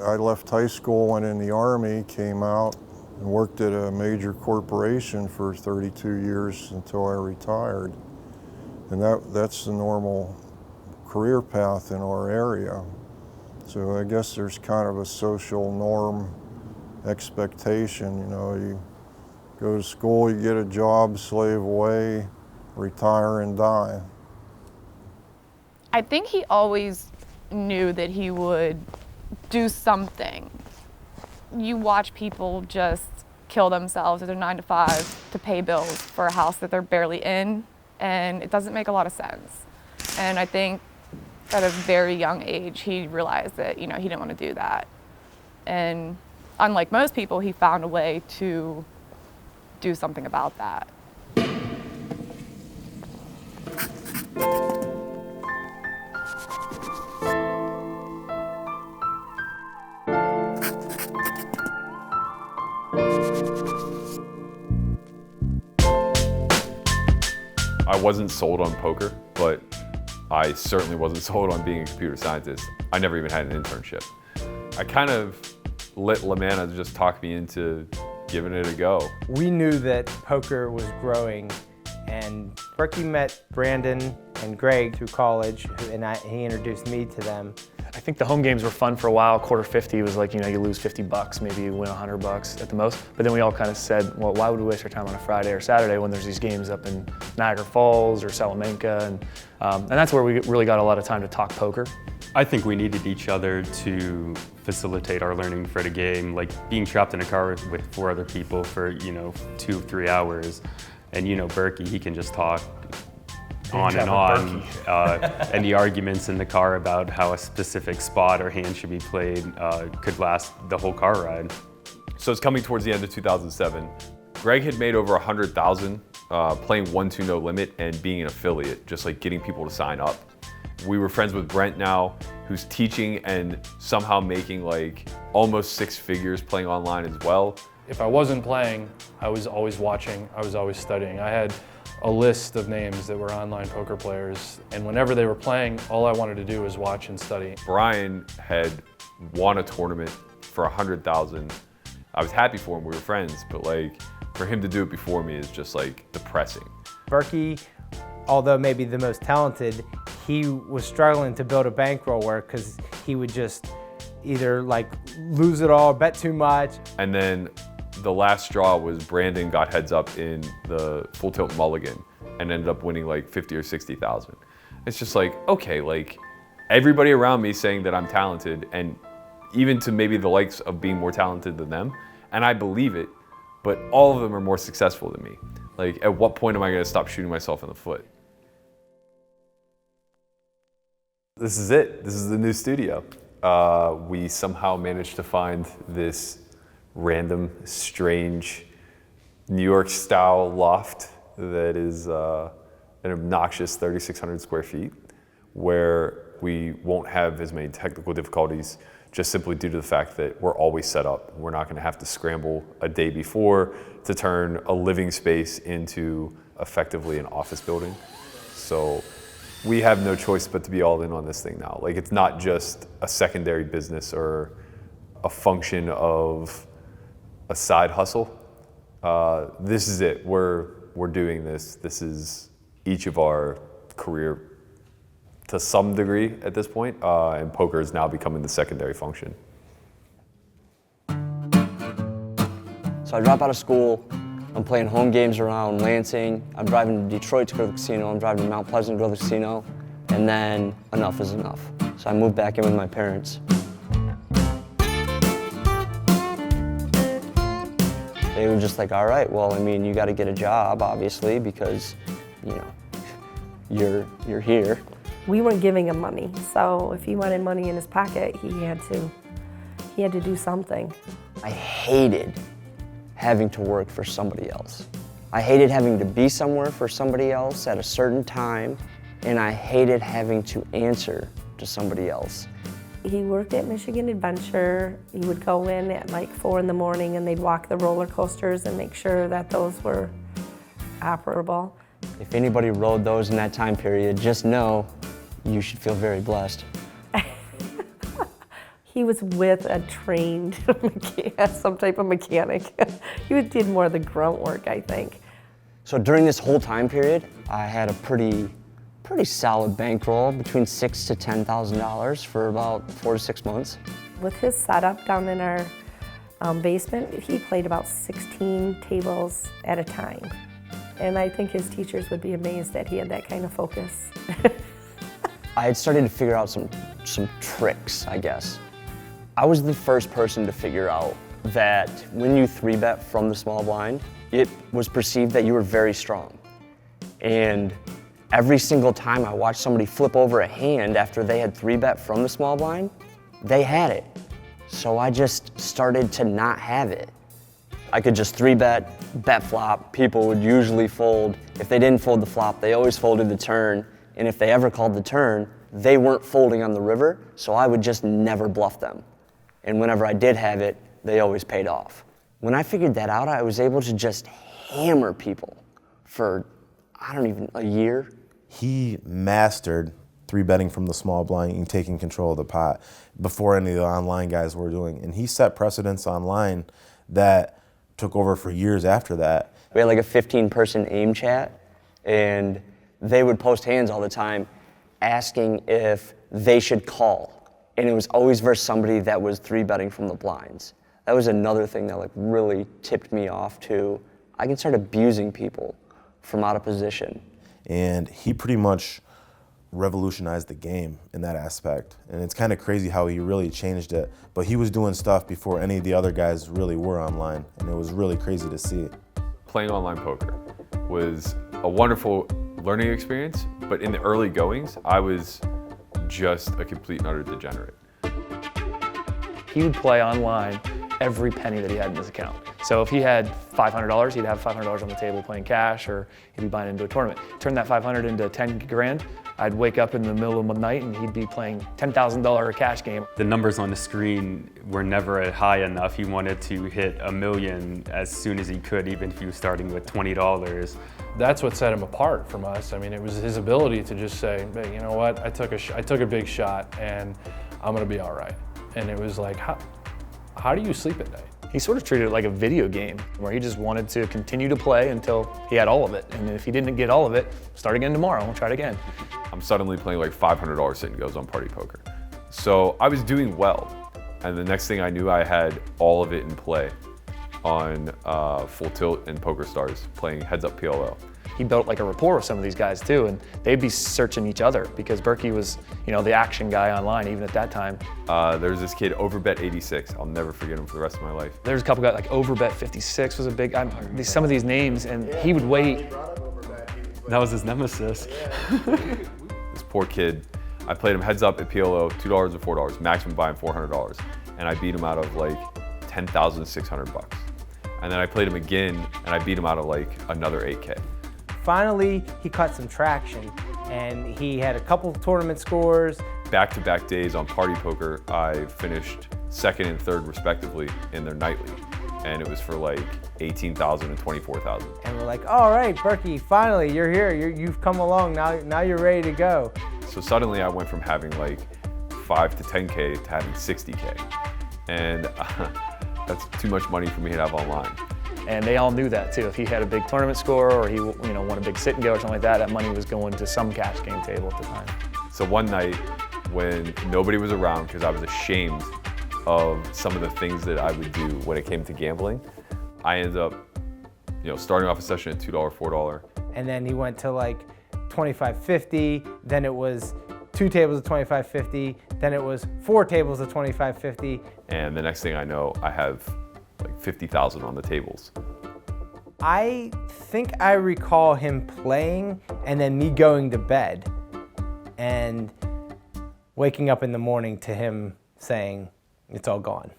I left high school, went in the Army, came out, and worked at a major corporation for 32 years until I retired. And that's the normal career path in our area. So I guess there's kind of a social norm expectation, you go to school, you get a job, slave away, retire and die. I think he always knew that he would do something. You watch people just kill themselves at their 9 to 5 to pay bills for a house that they're barely in, and it doesn't make a lot of sense. And I think at a very young age, he realized that, he didn't want to do that. And unlike most people, he found a way to do something about that. I wasn't sold on poker, but I certainly wasn't sold on being a computer scientist. I never even had an internship. I kind of let LaManna just talk me into giving it a go. We knew that poker was growing, and Berkey met Brandon and Greg through college, and he introduced me to them. I think the home games were fun for a while. Quarter 50 was like, you lose $50, maybe you win $100 at the most. But then we all kind of said, well, why would we waste our time on a Friday or Saturday when there's these games up in Niagara Falls or Salamanca? And that's where we really got a lot of time to talk poker. I think we needed each other to facilitate our learning for the game, like being trapped in a car with 4 other people for, 2-3 hours. And Berkey, he can just talk on and on, and the arguments in the car about how a specific spot or hand should be played could last the whole car ride. So it's coming towards the end of 2007. Greg had made over 100,000 playing 1-2 no limit and being an affiliate, just like getting people to sign up. We were friends with Brent now, who's teaching and somehow making like almost 6 figures playing online as well. If I wasn't playing, I was always watching, I was always studying. I had a list of names that were online poker players, and whenever they were playing, all I wanted to do was watch and study. Brian had won a tournament for 100,000. I was happy for him, we were friends, but like for him to do it before me is just like depressing. Berkey, although maybe the most talented, he was struggling to build a bankroll work because he would just either like lose it all, bet too much. And then the last straw was Brandon got heads up in the full tilt mulligan and ended up winning like 50 or 60,000. It's just like, okay, like everybody around me saying that I'm talented, and even to maybe the likes of being more talented than them, and I believe it, but all of them are more successful than me. Like, at what point am I gonna stop shooting myself in the foot? This is it. This is the new studio. We somehow managed to find this random, strange, New York style loft that is an obnoxious 3,600 square feet, where we won't have as many technical difficulties just simply due to the fact that we're always set up. We're not gonna have to scramble a day before to turn a living space into effectively an office building. So we have no choice but to be all in on this thing now. Like, it's not just a secondary business or a function of a side hustle. This is it. We're doing this. This is each of our career to some degree at this point, and poker is now becoming the secondary function. So I drop out of school, I'm playing home games around Lansing, I'm driving to Detroit to go to the casino, I'm driving to Mount Pleasant to go to the casino, and then enough is enough. So I moved back in with my parents. They were just like, all right, well, I mean, you got to get a job, obviously, because, you're here. We weren't giving him money, so if he wanted money in his pocket, he had to do something. I hated having to work for somebody else. I hated having to be somewhere for somebody else at a certain time, and I hated having to answer to somebody else. He worked at Michigan Adventure. He would go in at like 4 in the morning and they'd walk the roller coasters and make sure that those were operable. If anybody rode those in that time period, just know you should feel very blessed. He was with a trained, some type of mechanic. He did more of the grunt work, I think. So during this whole time period, I had a pretty solid bankroll, between $6,000 to $10,000 for about 4 to 6 months. With his setup down in our basement, he played about 16 tables at a time. And I think his teachers would be amazed that he had that kind of focus. I had started to figure out some tricks, I guess. I was the first person to figure out that when you 3-bet from the small blind, it was perceived that you were very strong. And every single time I watched somebody flip over a hand after they had 3-bet from the small blind, they had it. So I just started to not have it. I could just 3-bet, bet flop. People would usually fold. If they didn't fold the flop, they always folded the turn. And if they ever called the turn, they weren't folding on the river, so I would just never bluff them. And whenever I did have it, they always paid off. When I figured that out, I was able to just hammer people for, a year. He mastered 3-betting from the small blind and taking control of the pot before any of the online guys were doing. And he set precedents online that took over for years after that. We had like a 15-person aim chat, and they would post hands all the time asking if they should call. And it was always versus somebody that was 3-betting from the blinds. That was another thing that really tipped me off to, I can start abusing people from out of position. And he pretty much revolutionized the game in that aspect. And it's kind of crazy how he really changed it. But he was doing stuff before any of the other guys really were online. And it was really crazy to see. Playing online poker was a wonderful learning experience, but in the early goings, I was just a complete and utter degenerate. He would play online every penny that he had in his account. So if he had $500, he'd have $500 on the table playing cash, or he'd be buying into a tournament. Turn that 500 into 10 grand, I'd wake up in the middle of the night and he'd be playing $10,000 cash game. The numbers on the screen were never high enough. He wanted to hit $1 million as soon as he could, even if he was starting with $20. That's what set him apart from us. I mean, it was his ability to just say, hey, you know what, I took a big shot and I'm gonna be all right. And it was like, how do you sleep at night? He sort of treated it like a video game where he just wanted to continue to play until he had all of it. And if he didn't get all of it, start again tomorrow and try it again. I'm suddenly playing like $500 sit and goes on party poker. So I was doing well. And the next thing I knew, I had all of it in play on Full Tilt and Poker Stars, playing heads up PLO. He built like a rapport with some of these guys too, and they'd be searching each other because Berkey was, the action guy online even at that time. There's this kid, Overbet 86. I'll never forget him for the rest of my life. There's a couple guys like Overbet 56 was a big. Some of these names, and he would wait. That was his nemesis. This poor kid, I played him heads up at PLO, $2 or $4, maximum buying $400, and I beat him out of like $10,600. And then I played him again, and I beat him out of like another 8K. Finally, he caught some traction, and he had a couple tournament scores. Back-to-back days on Party Poker, I finished second and third respectively in their nightly, and it was for like $18,000 and $24,000. And we're like, all right, Berkey, finally, you're here. You've come along. Now you're ready to go. So suddenly I went from having like 5 to 10K to having 60K, and that's too much money for me to have online. And they all knew that too. If he had a big tournament score or he won a big sit and go or something like that, that money was going to some cash game table at the time. So one night when nobody was around because I was ashamed of some of the things that I would do when it came to gambling, I ended up starting off a session at $2, $4. And then he went to like $25.50, then it was 2 tables of $25.50, then it was 4 tables of $25.50. And the next thing I know, I have like 50,000 on the tables. I think I recall him playing and then me going to bed and waking up in the morning to him saying, it's all gone.